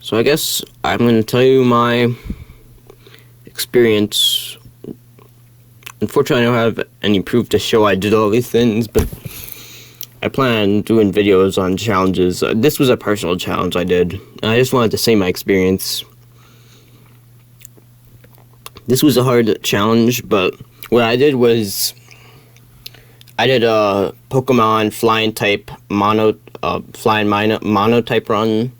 So I guess I'm going to tell you my experience. Unfortunately, I don't have any proof to show I did all these things, but I plan on doing videos on challenges. This was a personal challenge I did, and I just wanted to say my experience. This was a hard challenge, but what I did was I did a Pokemon flying type monotype run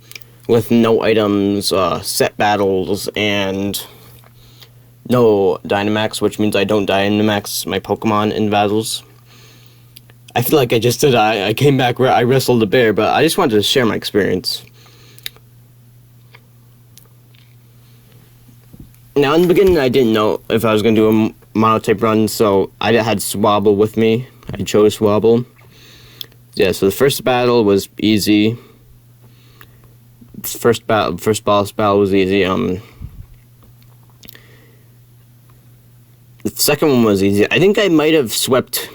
with no items, set battles, and no Dynamax, which means I don't Dynamax my Pokemon in battles. I feel like I just did. I came back where I wrestled a bear, but I just wanted to share my experience. Now, in the beginning, I didn't know if I was going to do a Monotype run, so I had Swabble with me. I chose Swabble. Yeah, so the first battle was easy. First boss battle was easy. The second one was easy. I think I might have swept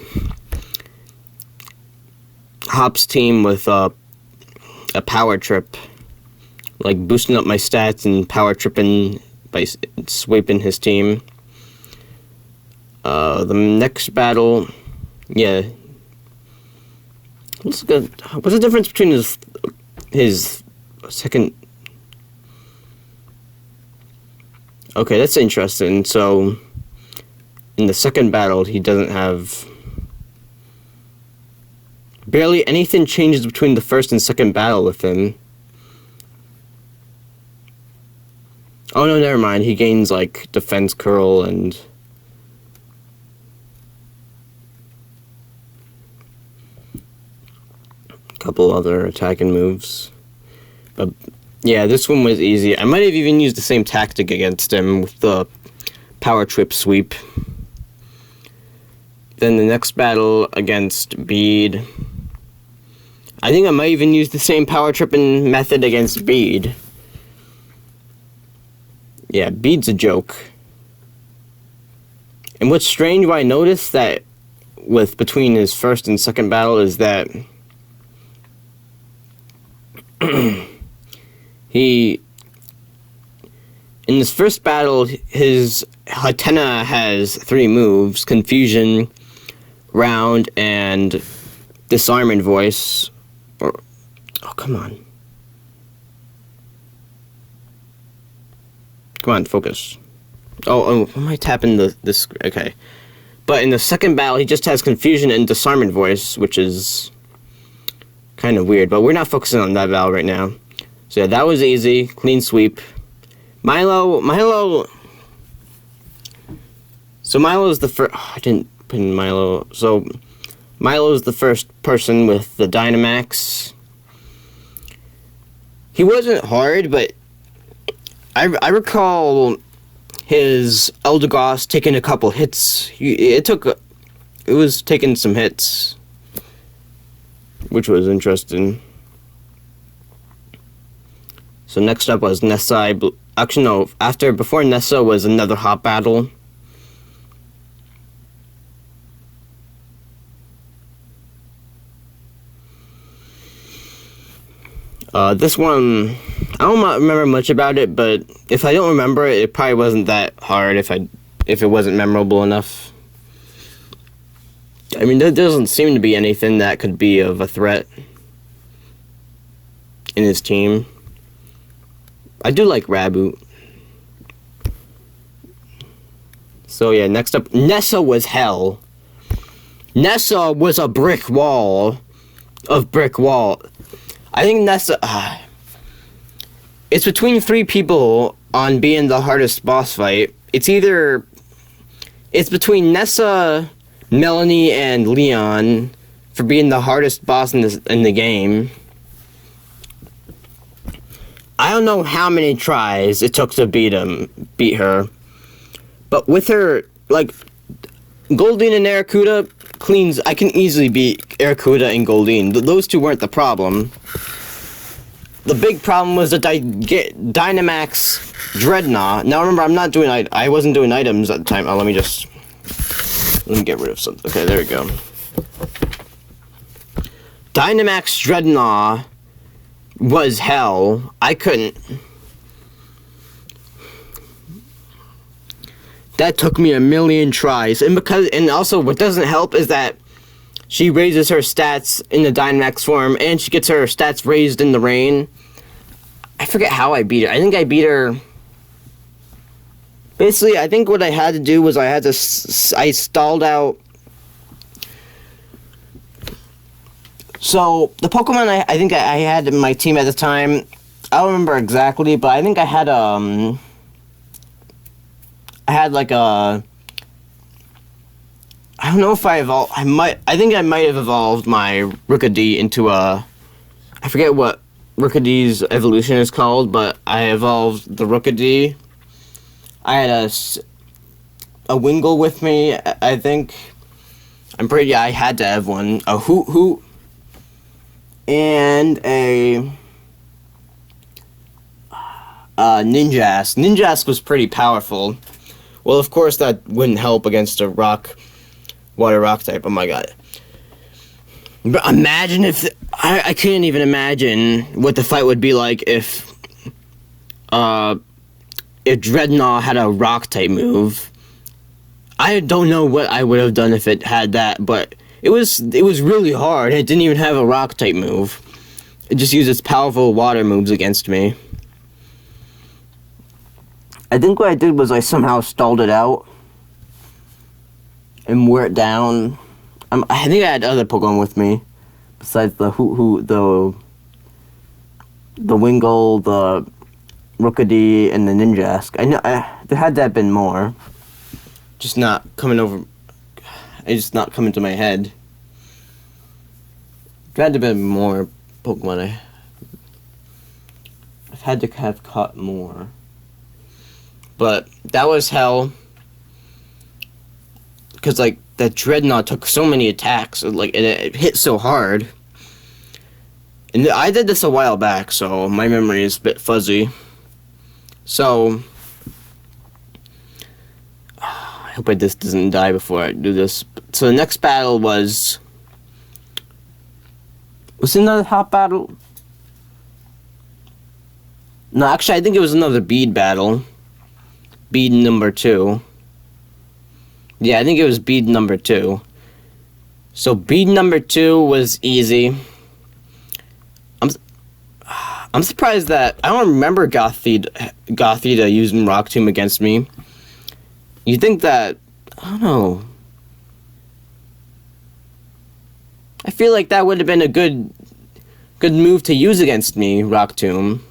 Hop's team with a power trip, like boosting up my stats and power tripping by sweeping his team. The next battle, yeah. What's the difference between his second? Okay, that's interesting. So, in the second battle, he doesn't have barely anything changes between the first and second battle with him. Oh no, never mind. He gains like defense curl and a couple other attacking moves. But yeah, this one was easy. I might have even used the same tactic against him with the power trip sweep. Then the next battle against Bede. I think I might even use the same power tripping method against Bede. Yeah, Bede's a joke. And what's strange, what I noticed that between his first and second battle is that in his first battle, his Hatenna has 3 moves: Confusion, Round, and Disarming Voice. Oh, come on. Come on, focus. Oh, am I tapping this? Okay. But in the second battle, he just has Confusion and Disarming Voice, which is kind of weird. But we're not focusing on that battle right now. So yeah, that was easy. Clean sweep. Milo. So Milo's the first. Oh, I didn't put in Milo. So Milo's the first person with the Dynamax. He wasn't hard, but I recall his Eldegoss taking a couple hits. It was taking some hits, which was interesting. So next up was Nessa. Actually, no. Before Nessa was another hot battle. This one, I don't remember much about it, but if I don't remember it, it probably wasn't that hard if it wasn't memorable enough. I mean, there doesn't seem to be anything that could be of a threat in his team. I do like Raboot. So yeah, next up, Nessa was hell. Nessa was a brick wall of brick wall. I think Nessa... it's between 3 people on being the hardest boss fight. It's between Nessa, Melanie, and Leon for being the hardest boss in the game. I don't know how many tries it took to beat her. But with her, like, Goldeen and Aracuda cleans... I can easily beat Aracuda and Goldeen. Those 2 weren't the problem. The big problem was the Dynamax Dreadnought. Now remember, I wasn't doing items at the time. Oh, let me get rid of something. Okay, there we go. Dynamax Dreadnought was hell. I couldn't that took me a million tries. And also what doesn't help is that she raises her stats in the Dynamax form, and she gets her stats raised in the rain. I forget how I beat her. I think I beat her... Basically, I think what I had to do was I stalled out... So, the Pokemon I think I had in my team at the time, I don't remember exactly, but I think I had, like a... I don't know if I evolved... I think I might have evolved my Rookidee into a... I forget what Rookidee's evolution is called, but I evolved the Rookidee. I had a Wingull with me, I think. I had to have one. A Hoot, and a Ninjask. Ninjask was pretty powerful. Well, of course, that wouldn't help against a water rock type. Oh my god. But imagine if... I can't even imagine what the fight would be like if Dreadnought had a rock type move. I don't know what I would have done if it had that, but it was really hard. It didn't even have a rock type move. It just used its powerful water moves against me. I think what I did was I somehow stalled it out and wore it down. I think I had other Pokemon with me besides the Hoot, the Wingull, the Rookidee, and the Ninjask. I know there had to have been more. Just not coming over. It's just not coming to my head. There had to have been more Pokemon. I've had to have caught more. But that was hell. Because, like, that Dreadnought took so many attacks. Like, it hit so hard. And I did this a while back, so my memory is a bit fuzzy. So, I hope this doesn't die before I do this. So the next battle was it another hot battle? No, actually I think it was another bead battle. Bead number 2. Yeah, I think it was bead number 2. So bead number 2 was easy. I'm surprised that I don't remember Gothita using Rock Tomb against me. You think that... I don't know. I feel like that would have been a good move to use against me, Rock Tomb.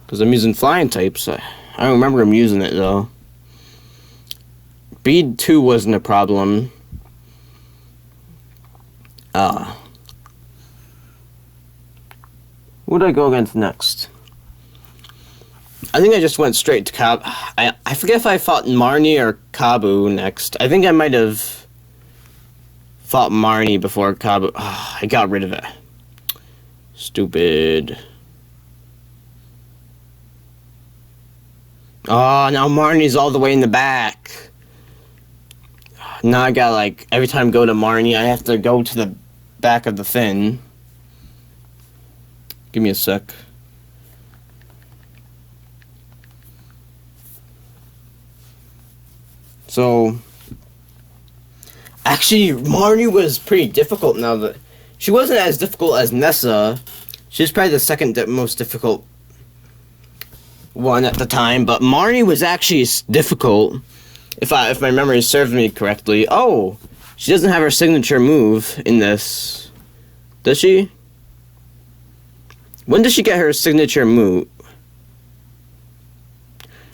Because I'm using flying types. I don't remember him using it, though. Bead 2 wasn't a problem. What did I go against next? I think I just went straight to Kabu. I forget if I fought Marnie or Kabu next. I think I might have fought Marnie before Kabu. Oh, I got rid of it. Stupid. Oh, now Marnie's all the way in the back. Now I gotta, like, every time I go to Marnie, I have to go to the back of the fin. Give me a sec. So, actually, Marnie was pretty difficult now that... She wasn't as difficult as Nessa. She was probably the second most difficult one at the time, but Marnie was actually difficult, if my memory serves me correctly. Oh, she doesn't have her signature move in this. Does she? When does she get her signature move?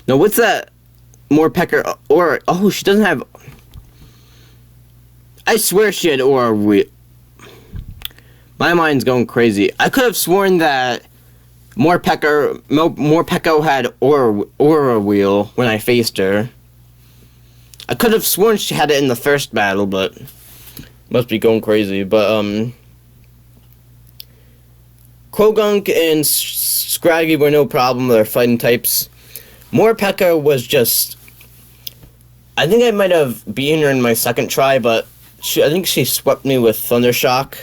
No, what's that? Morpecker, or... Oh, she doesn't have... I swear she had Aura Wheel. My mind's going crazy. I could have sworn that Morpeko had Aura Wheel when I faced her. I could have sworn she had it in the first battle, but... Must be going crazy, but, Krogunk and Scraggy were no problem. They're fighting types. Morpeko was just... I think I might have beaten her in my second try, but I think she swept me with Thundershock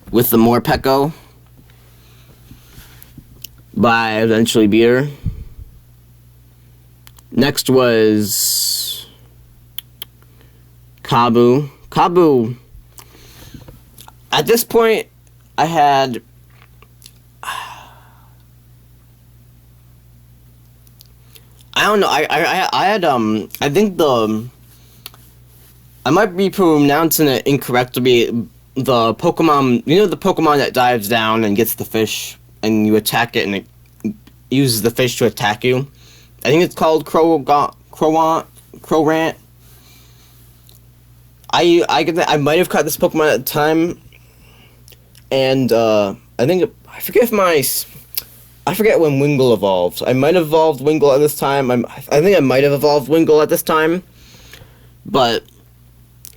with the Morpeko. But I eventually beat her. Next was... Kabu. Kabu. At this point, I had. I don't know. I had I think I might be pronouncing it incorrectly. The Pokemon, you know, the Pokemon that dives down and gets the fish, and you attack it, and it uses the fish to attack you. I think it's called Crowant. I might have caught this Pokemon at the time, and I forget when Wingull evolved. I might have evolved Wingull at this time. I think I might have evolved Wingull at this time, but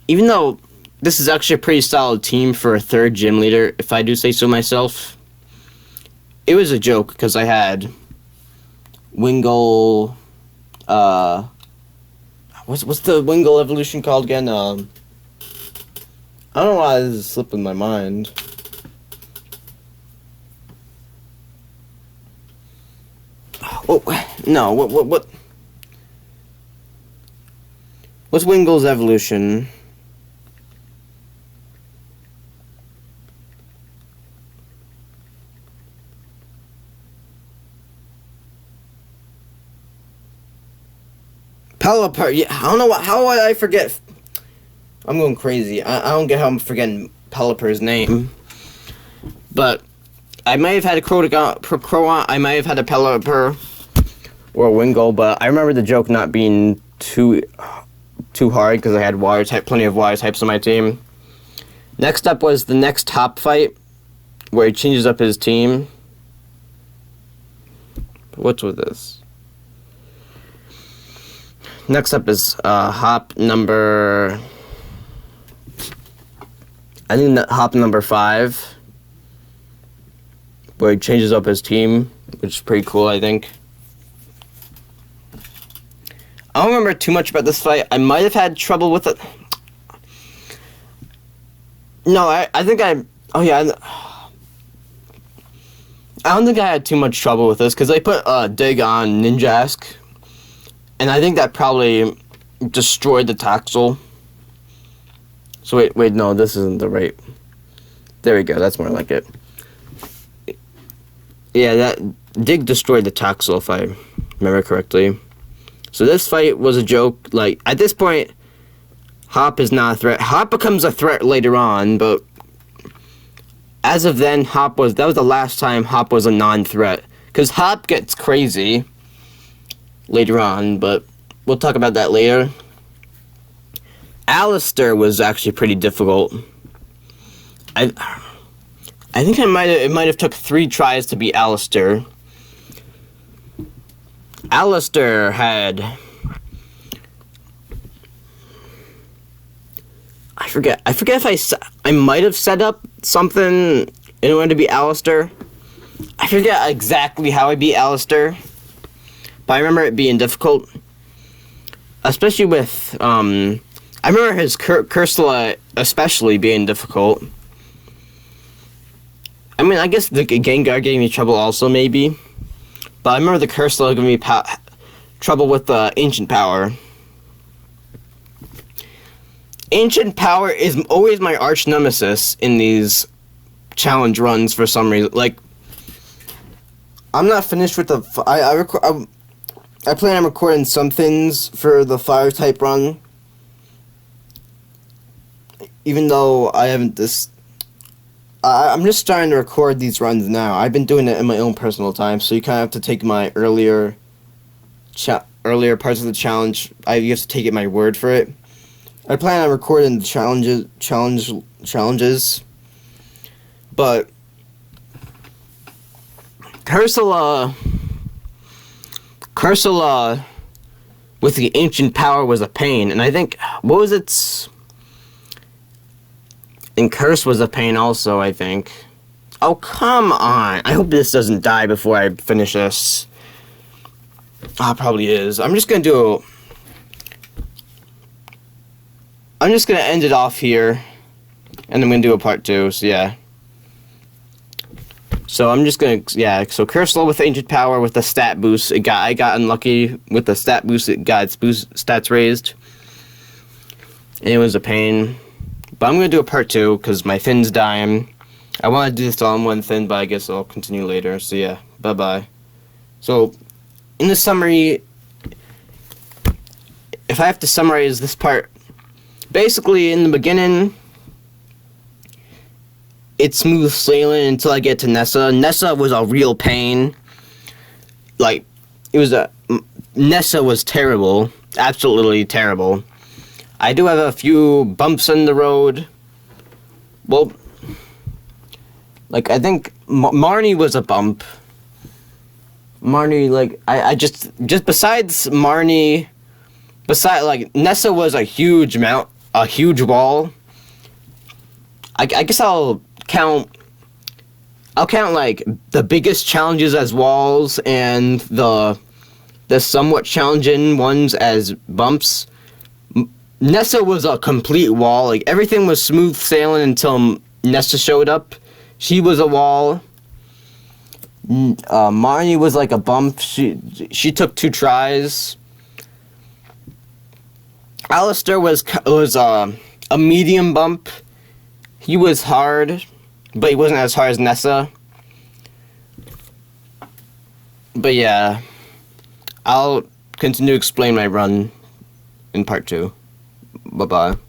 even though this is actually a pretty solid team for a third gym leader, if I do say so myself, it was a joke because I had Wingull. What's the Wingull evolution called again? I don't know why this is slipping my mind. Oh no! What? What's Wingull's evolution? Pelipper, yeah, I don't know how I forget. I'm going crazy. I don't get how I'm forgetting Pelipper's name. But I may have had a Crowant, I may have had a Pelipper or a Wingull, but I remember the joke not being too hard because I had plenty of water types on my team. Next up was the next Hop fight, where he changes up his team. What's with this? Next up is Hop number. I think Hop number 5, where he changes up his team, which is pretty cool, I think. I don't remember too much about this fight. I might have had trouble with it. No, I think I. Oh yeah. I don't think I had too much trouble with this because they put Dig on Ninjask. And I think that probably destroyed the Toxel. So wait, no, this isn't the right. There we go, that's more like it. Yeah, that Dig destroyed the Toxel, if I remember correctly. So this fight was a joke. Like, at this point, Hop is not a threat. Hop becomes a threat later on, but as of then, that was the last time Hop was a non-threat. Because Hop gets crazy later on, but we'll talk about that later. Alistair was actually pretty difficult. I think it might have took 3 tries to beat Alistair. Alistair had, I forget if I might have set up something in order to beat Alistair. I forget exactly how I beat Alistair, but I remember it being difficult, especially with, I remember his Cursula especially being difficult. I mean, I guess the Gengar gave me trouble also, maybe. But I remember the Cursula giving me trouble with the Ancient Power. Ancient Power is always my arch nemesis in these challenge runs for some reason. Like, I'm not finished with the... I plan on recording some things for the fire type run, even though I haven't I'm just starting to record these runs now. I've been doing it in my own personal time, so you kind of have to take my earlier parts of the challenge. You have to take it my word for it. I plan on recording the challenges, but Cursula with the Ancient Power was a pain, and I think, what was its... And Curse was a pain also, I think. Oh, come on. I hope this doesn't die before I finish this. Ah, probably is. I'm just gonna end it off here, and I'm gonna do a part 2, so yeah. So I'm just gonna, yeah, so Cursula with Ancient Power with the stat boost. I got unlucky with the stat boost, it got its stats raised. and it was a pain. But I'm gonna do a part 2 because my fin's dying. I want to do this all in one fin, but I guess I'll continue later. So yeah, bye bye. So, in the summary, if I have to summarize this part, basically in the beginning, it's smooth sailing until I get to Nessa. Nessa was a real pain. Like, Nessa was terrible. Absolutely terrible. I do have a few bumps in the road. Well, like, I think Marnie was a bump. Marnie, like, I just besides Marnie, like, Nessa was a huge wall. I guess I'll count, like, the biggest challenges as walls and the somewhat challenging ones as bumps. Nessa was a complete wall. Like, everything was smooth sailing until Nessa showed up. She was a wall. Marnie was like a bump. She took 2 tries. Alistair was a medium bump. He was hard, but he wasn't as hard as Nessa. But yeah, I'll continue to explain my run in part 2. Bye-bye.